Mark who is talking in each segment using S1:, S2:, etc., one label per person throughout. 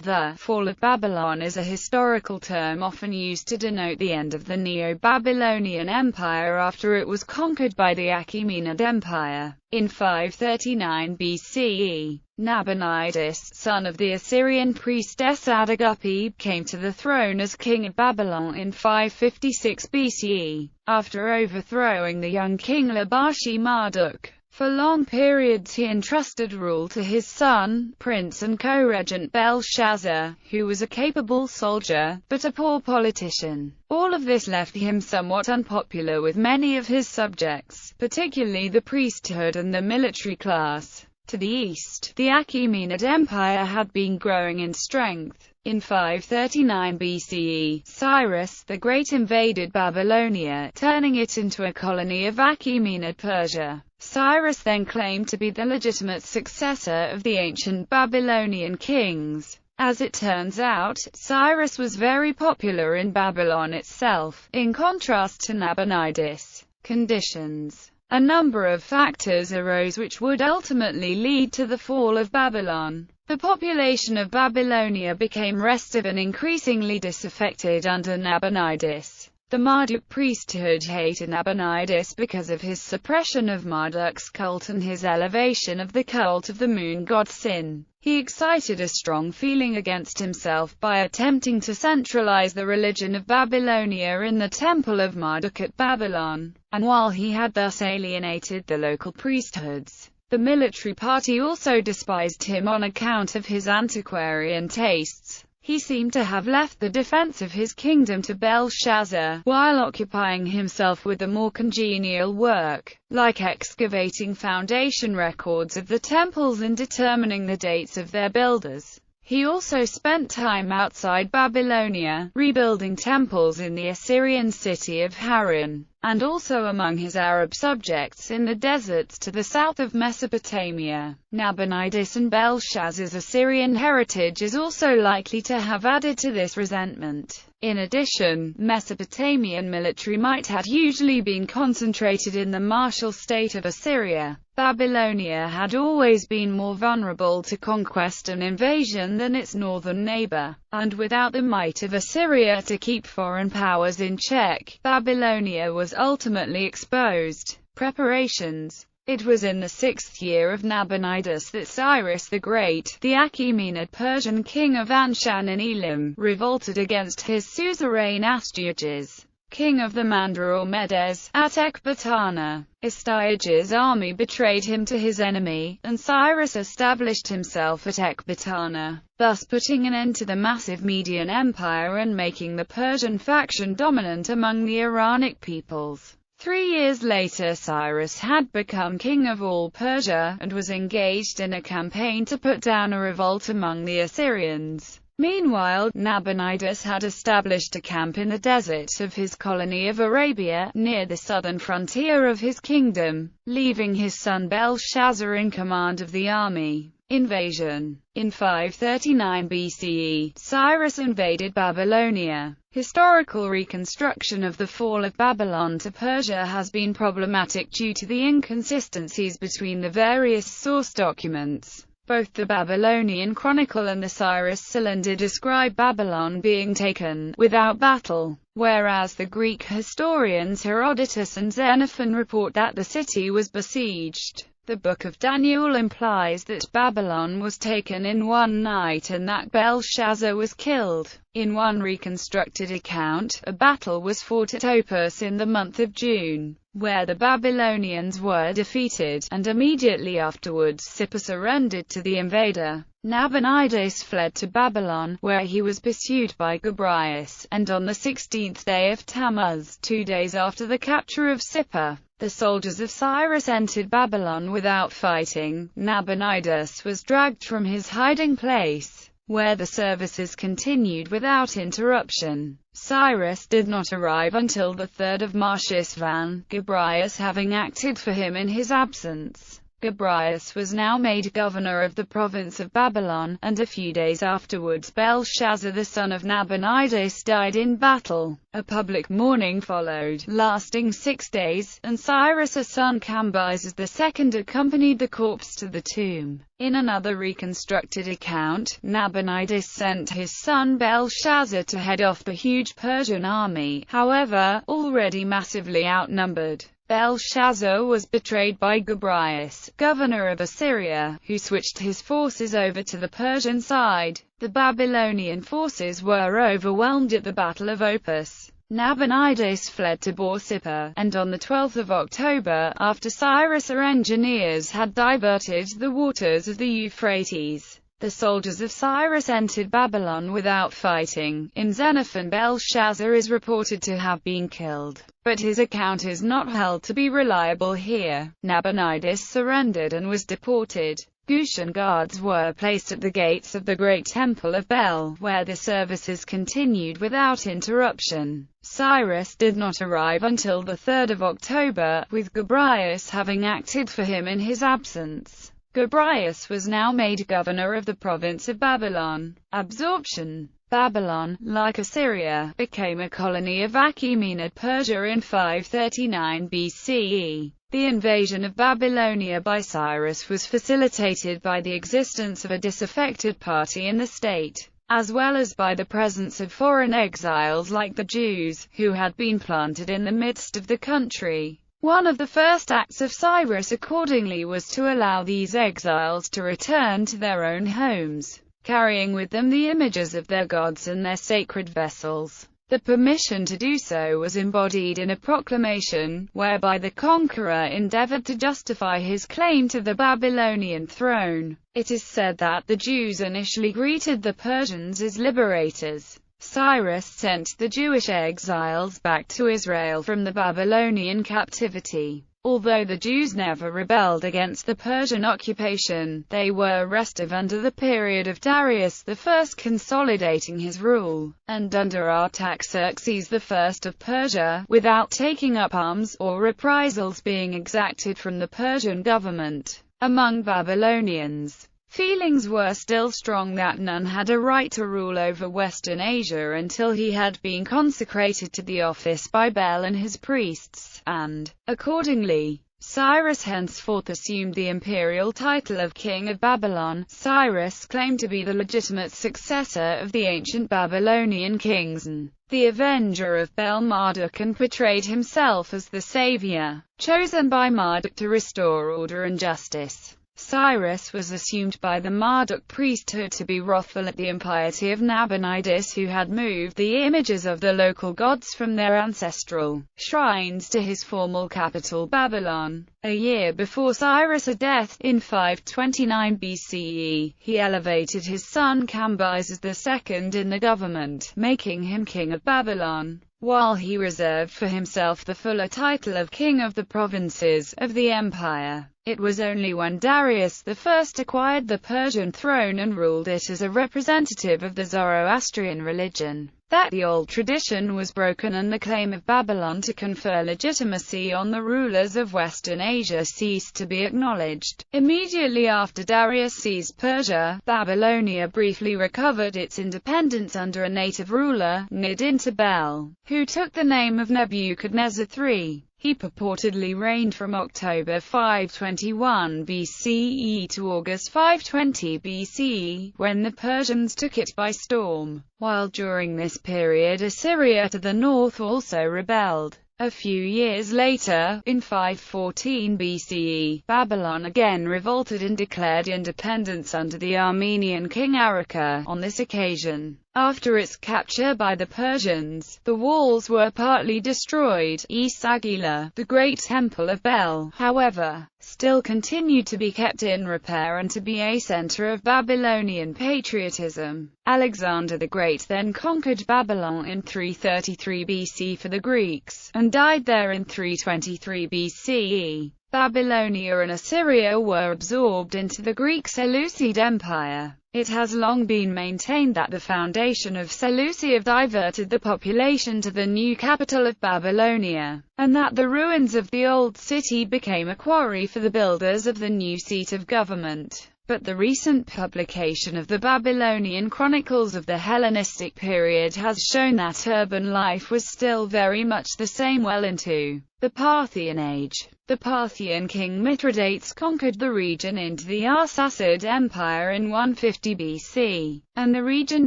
S1: The fall of Babylon is a historical term often used to denote the end of the Neo-Babylonian Empire after it was conquered by the Achaemenid Empire. In 539 BCE, Nabonidus, son of the Assyrian priestess Адцаdıkupı, came to the throne as king of Babylon in 556 BCE, after overthrowing the young king Marduk. For long periods he entrusted rule to his son, prince and co-regent Belshazzar, who was a capable soldier, but a poor politician. All of this left him somewhat unpopular with many of his subjects, particularly the priesthood and the military class. To the east, the Achaemenid Empire had been growing in strength. In 539 BCE, Cyrus the Great invaded Babylonia, turning it into a colony of Achaemenid Persia. Cyrus then claimed to be the legitimate successor of the ancient Babylonian kings. As it turns out, Cyrus was very popular in Babylon itself, in contrast to Nabonidus. Conditions. A number of factors arose which would ultimately lead to the fall of Babylon. The population of Babylonia became restive and increasingly disaffected under Nabonidus. The Marduk priesthood hated Nabonidus because of his suppression of Marduk's cult and his elevation of the cult of the moon god Sin. He excited a strong feeling against himself by attempting to centralize the religion of Babylonia in the temple of Marduk at Babylon, and while he had thus alienated the local priesthoods, the military party also despised him on account of his antiquarian tastes. He seemed to have left the defense of his kingdom to Belshazzar, while occupying himself with the more congenial work, like excavating foundation records of the temples and determining the dates of their builders. He also spent time outside Babylonia, rebuilding temples in the Assyrian city of Haran, and also among his Arab subjects in the deserts to the south of Mesopotamia. Nabonidus and Belshazzar's Assyrian heritage is also likely to have added to this resentment. In addition, Mesopotamian military might had usually been concentrated in the martial state of Assyria. Babylonia had always been more vulnerable to conquest and invasion than its northern neighbor, and without the might of Assyria to keep foreign powers in check, Babylonia was ultimately exposed. Preparations. It was in the 6th year of Nabonidus that Cyrus the Great, the Achaemenid Persian king of Anshan and Elam, revolted against his suzerain Astyages, king of the Mandar or Medes, at Ecbatana. Astyages' army betrayed him to his enemy, and Cyrus established himself at Ecbatana, thus putting an end to the massive Median Empire and making the Persian faction dominant among the Iranic peoples. 3 years later Cyrus had become king of all Persia, and was engaged in a campaign to put down a revolt among the Assyrians. Meanwhile, Nabonidus had established a camp in the desert of his colony of Arabia, near the southern frontier of his kingdom, leaving his son Belshazzar in command of the army. Invasion. In 539 BCE, Cyrus invaded Babylonia. Historical reconstruction of the fall of Babylon to Persia has been problematic due to the inconsistencies between the various source documents. Both the Babylonian Chronicle and the Cyrus Cylinder describe Babylon being taken without battle, whereas the Greek historians Herodotus and Xenophon report that the city was besieged. The Book of Daniel implies that Babylon was taken in one night and that Belshazzar was killed. In one reconstructed account, a battle was fought at Opus in the month of June, where the Babylonians were defeated, and immediately afterwards Sippar surrendered to the invader. Nabonidus fled to Babylon, where he was pursued by Çıbrıs, and on the 16th day of Tammuz, 2 days after the capture of Sippar, the soldiers of Cyrus entered Babylon without fighting. Nabonidus was dragged from his hiding place, where the services continued without interruption. Cyrus did not arrive until the 3rd of Marchesvan, Çıbrıs having acted for him in his absence. Gsmåãnius was now made governor of the province of Babylon, and a few days afterwards Belshazzar the son of Nabonidus died in battle. A public mourning followed, lasting 6 days, and Cyrus' son Cambyses II accompanied the corpse to the tomb. In another reconstructed account, Nabonidus sent his son Belshazzar to head off the huge Persian army, however, already massively outnumbered. Belshazzar was betrayed by Gsmåãnius, governor of Assyria, who switched his forces over to the Persian side. The Babylonian forces were overwhelmed at the Battle of Opis. Nabonidus fled to Borsippa, and on 12 October, after Cyrus' engineers had diverted the waters of the Euphrates, the soldiers of Cyrus entered Babylon without fighting. In Xenophon, Belshazzar is reported to have been killed, but his account is not held to be reliable here. Nabonidus surrendered and was deported. Gutian guards were placed at the gates of the great temple of Bel, where the services continued without interruption. Cyrus did not arrive until 3 October, with Gsmåãnius having acted for him in his absence. Gsmåãnius was now made governor of the province of Babylon. Absorption. Babylon, like Assyria, became a colony of Achaemenid Persia in 539 BCE. The invasion of Babylonia by Cyrus was facilitated by the existence of a disaffected party in the state, as well as by the presence of foreign exiles like the Jews, who had been planted in the midst of the country. One of the first acts of Cyrus accordingly was to allow these exiles to return to their own homes, carrying with them the images of their gods and their sacred vessels. The permission to do so was embodied in a proclamation, whereby the conqueror endeavored to justify his claim to the Babylonian throne. It is said that the Jews initially greeted the Persians as liberators. Cyrus sent the Jewish exiles back to Israel from the Babylonian captivity. Although the Jews never rebelled against the Persian occupation, they were restive under the period of Darius I consolidating his rule, and under Artaxerxes I of Persia, without taking up arms, or reprisals being exacted from the Persian government. Among Babylonians, feelings were still strong that none had a right to rule over Western Asia until he had been consecrated to the office by Bel and his priests, and, accordingly, Cyrus henceforth assumed the imperial title of King of Babylon. Cyrus claimed to be the legitimate successor of the ancient Babylonian kings and the avenger of Bel-Marduk, and portrayed himself as the savior, chosen by Marduk to restore order and justice. Cyrus was assumed by the Marduk priesthood to be wrathful at the impiety of Nabonidus, who had moved the images of the local gods from their ancestral shrines to his formal capital Babylon. A year before Cyrus' death, in 529 BCE, he elevated his son Cambyses II in the government, making him king of Babylon, while he reserved for himself the fuller title of king of the provinces of the empire. It was only when Darius I acquired the Persian throne and ruled it as a representative of the Zoroastrian religion, that the old tradition was broken and the claim of Babylon to confer legitimacy on the rulers of Western Asia ceased to be acknowledged. Immediately after Darius seized Persia, Babylonia briefly recovered its independence under a native ruler, Nidintabel, who took the name of Nebuchadnezzar III. He purportedly reigned from October 521 BCE to August 520 BCE, when the Persians took it by storm, while during this period Assyria to the north also rebelled. A few years later, in 514 BCE, Babylon again revolted and declared independence under the Armenian king ḵāriqa. On this occasion, after its capture by the Persians, the walls were partly destroyed. ˀAγγείλα, the great temple of Bel, however, still continued to be kept in repair and to be a center of Babylonian patriotism. Alexander the Great then conquered Babylon in 333 BC for the Greeks, and died there in 323 BCE. Babylonia and Assyria were absorbed into the Greek Seleucid Empire. It has long been maintained that the foundation of Seleucia diverted the population to the new capital of Babylonia, and that the ruins of the old city became a quarry for the builders of the new seat of government. But the recent publication of the Babylonian chronicles of the Hellenistic period has shown that urban life was still very much the same well into the Parthian age. The Parthian king Mithridates conquered the region into the Arsacid Empire in 150 BC, and the region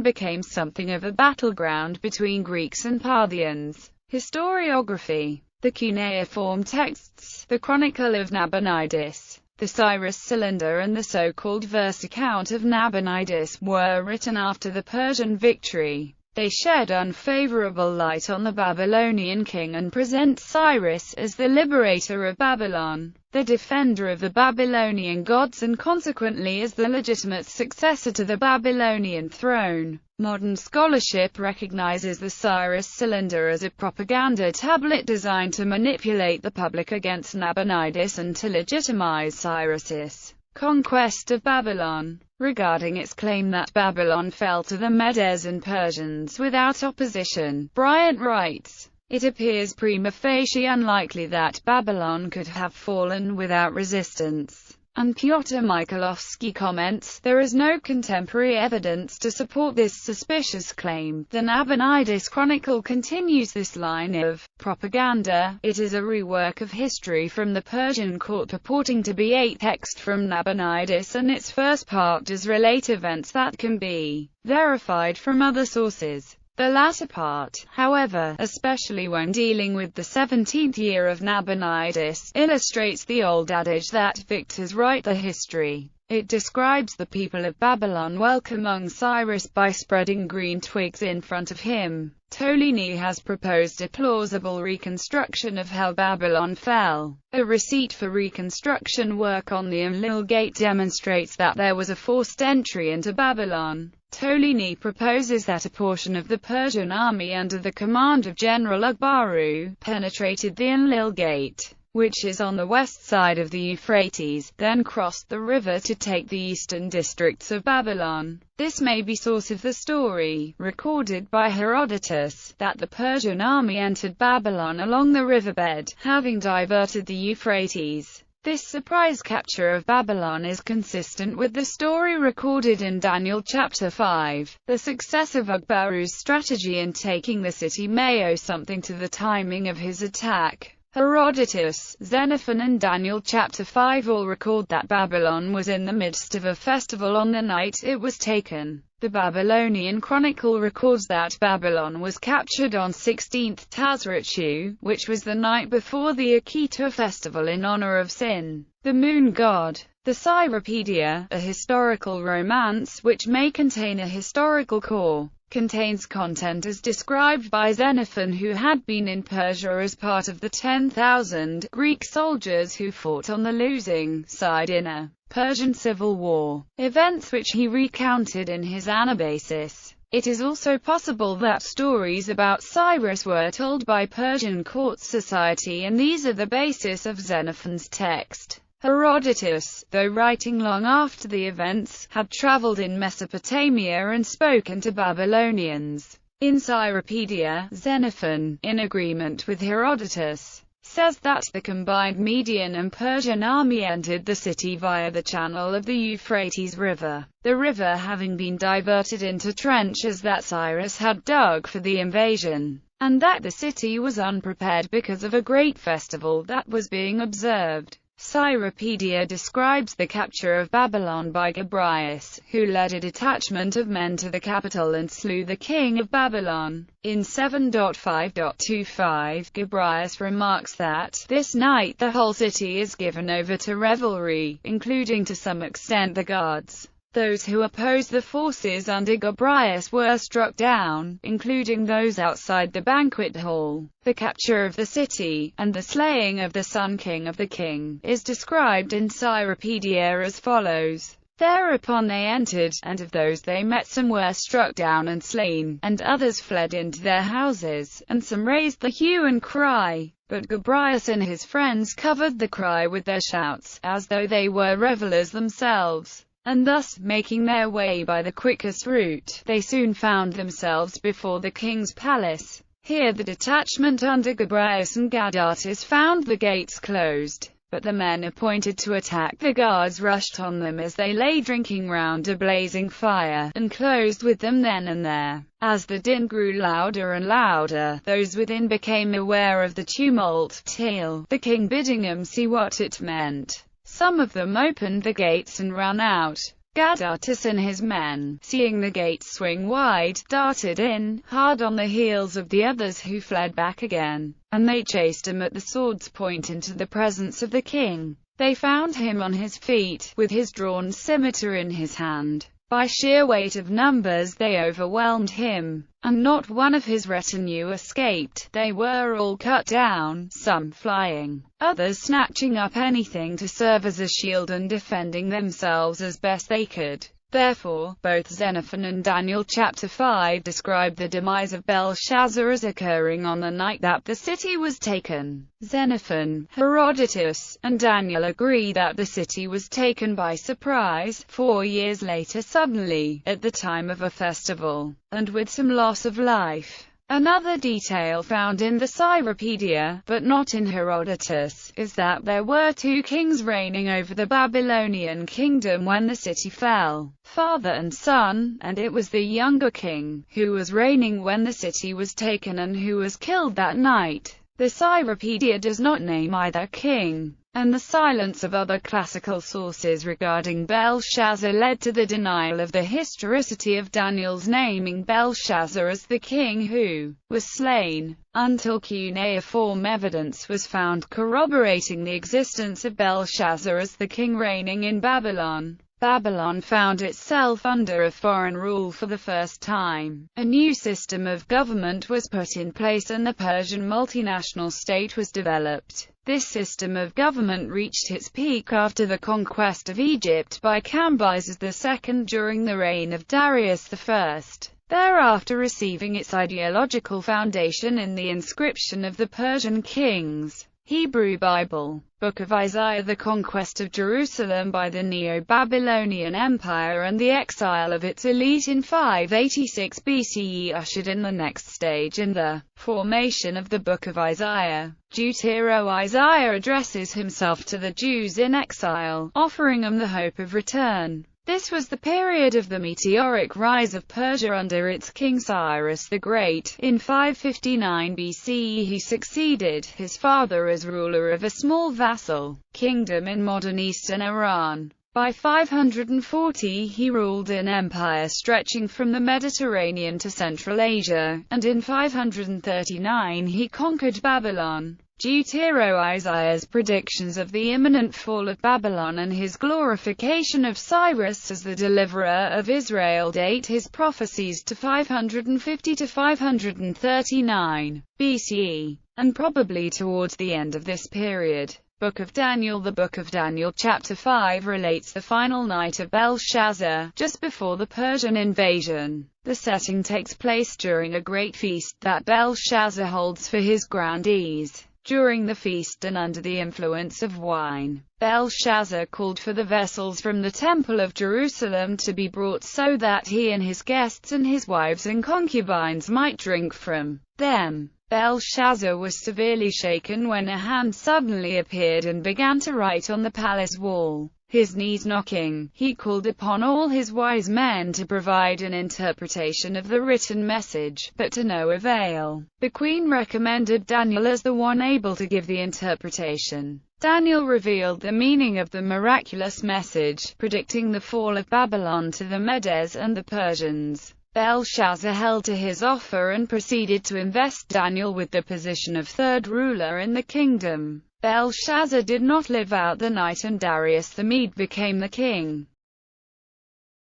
S1: became something of a battleground between Greeks and Parthians. Historiography. The cuneiform texts, the Chronicle of Nabonidus, the Cyrus Cylinder and the so-called verse account of Nabonidus, were written after the Persian victory. They shed unfavorable light on the Babylonian king and present Cyrus as the liberator of Babylon, the defender of the Babylonian gods, and consequently as the legitimate successor to the Babylonian throne. Modern scholarship recognizes the Cyrus Cylinder as a propaganda tablet designed to manipulate the public against Nabonidus and to legitimize Cyrus's conquest of Babylon. Regarding its claim that Babylon fell to the Medes and Persians without opposition, Bryant writes, "It appears prima facie unlikely that Babylon could have fallen without resistance." And ÇıŁakałuçki comments, "There is no contemporary evidence to support this suspicious claim." The Nabonidus Chronicle continues this line of propaganda. It is a rework of history from the Persian court purporting to be a text from Nabonidus, and its first part does relate events that can be verified from other sources. The latter part, however, especially when dealing with the 17th year of Nabonidus, illustrates the old adage that victors write the history. It describes the people of Babylon welcoming Cyrus by spreading green twigs in front of him. Ptolemy has proposed a plausible reconstruction of how Babylon fell. A receipt for reconstruction work on the Enlil Gate demonstrates that there was a forced entry into Babylon. Ptolemy proposes that a portion of the Persian army under the command of General Ugbaru penetrated the Enlil Gate, which is on the west side of the Euphrates, then crossed the river to take the eastern districts of Babylon. This may be source of the story, recorded by Herodotus, that the Persian army entered Babylon along the riverbed, having diverted the Euphrates. This surprise capture of Babylon is consistent with the story recorded in Daniel chapter 5. The success of Ugbaru's strategy in taking the city may owe something to the timing of his attack. Herodotus, Xenophon and Daniel chapter 5 all record that Babylon was in the midst of a festival on the night it was taken. The Babylonian Chronicle records that Babylon was captured on 16th Tazrichu, which was the night before the Akitu festival in honor of Sin, the moon god. The Cyropedia, a historical romance which may contain a historical core, contains content as described by Xenophon, who had been in Persia as part of the 10,000 Greek soldiers who fought on the losing side in a Persian civil war, events which he recounted in his Anabasis. It is also possible that stories about Cyrus were told by Persian court society, and these are the basis of Xenophon's text. Herodotus, though writing long after the events, had traveled in Mesopotamia and spoken to Babylonians. In Cyropedia, Xenophon, in agreement with Herodotus, says that the combined Median and Persian army entered the city via the channel of the Euphrates River, the river having been diverted into trenches that Cyrus had dug for the invasion, and that the city was unprepared because of a great festival that was being observed. Cyropedia describes the capture of Babylon by Gobryas, who led a detachment of men to the capital and slew the king of Babylon. In 7.5.25, Gobryas remarks that, "This night the whole city is given over to revelry, including to some extent the guards." Those who opposed the forces under Gobryas were struck down, including those outside the banquet hall. The capture of the city, and the slaying of the Sun King of the king, is described in Cyropedia as follows. Thereupon they entered, and of those they met some were struck down and slain, and others fled into their houses, and some raised the hue and cry. But Gobryas and his friends covered the cry with their shouts, as though they were revelers themselves. and thus making their way by the quickest route. They soon found themselves before the king's palace. Here the detachment under ﷺ found the gates closed, but the men appointed to attack the guards rushed on them as they lay drinking round a blazing fire, and closed with them then and there. As the din grew louder and louder, those within became aware of the tumult, till, the king bidding them see what it meant, some of them opened the gates and ran out. ﷺ and his men, seeing the gates swing wide, darted in, hard on the heels of the others who fled back again, and they chased him at the sword's point into the presence of the king. They found him on his feet, with his drawn scimitar in his hand. By sheer weight of numbers they overwhelmed him, and not one of his retinue escaped. They were all cut down, some flying, others snatching up anything to serve as a shield and defending themselves as best they could. Therefore, both Xenophon and Daniel chapter 5 describe the demise of Belshazzar as occurring on the night that the city was taken. Xenophon, Herodotus, and Daniel agree that the city was taken by surprise, 4 years later suddenly, at the time of a festival, and with some loss of life. Another detail found in the Cyropedia, but not in Herodotus, is that there were 2 kings reigning over the Babylonian kingdom when the city fell, father and son, and it was the younger king, who was reigning when the city was taken and who was killed that night. The Cyropedia does not name either king, and the silence of other classical sources regarding Belshazzar led to the denial of the historicity of Daniel's naming Belshazzar as the king who was slain, until cuneiform evidence was found corroborating the existence of Belshazzar as the king reigning in Babylon. Babylon found itself under a foreign rule for the first time. A new system of government was put in place and the Persian multinational state was developed. This system of government reached its peak after the conquest of Egypt by Cambyses II during the reign of Darius I, thereafter receiving its ideological foundation in the inscription of the Persian kings. Hebrew Bible, Book of Isaiah. The conquest of Jerusalem by the Neo-Babylonian Empire and the exile of its elite in 586 BCE ushered in the next stage in the formation of the Book of Isaiah. ʤūtiroϊzaiah addresses himself to the Jews in exile, offering them the hope of return. This was the period of the meteoric rise of Persia under its king Cyrus the Great. In 559 BCE he succeeded his father as ruler of a small vassal kingdom in modern eastern Iran. By 540 he ruled an empire stretching from the Mediterranean to Central Asia, and in 539 he conquered Babylon. ʤūtiroϊzaiah's predictions of the imminent fall of Babylon and his glorification of Cyrus as the deliverer of Israel date his prophecies to 550 to 539 BCE, and probably towards the end of this period. Book of Daniel. The Book of Daniel chapter 5 relates the final night of Belshazzar, just before the Persian invasion. The setting takes place during a great feast that Belshazzar holds for his grandees. During the feast and under the influence of wine, Belshazzar called for the vessels from the Temple of Jerusalem to be brought so that he and his guests and his wives and concubines might drink from them. Belshazzar was severely shaken when a hand suddenly appeared and began to write on the palace wall. His knees knocking, he called upon all his wise men to provide an interpretation of the written message, but to no avail. The queen recommended Daniel as the one able to give the interpretation. Daniel revealed the meaning of the miraculous message, predicting the fall of Babylon to the Medes and the Persians. Belshazzar held to his offer and proceeded to invest Daniel with the position of third ruler in the kingdom. Belshazzar did not live out the night and Darius the Mede became the king.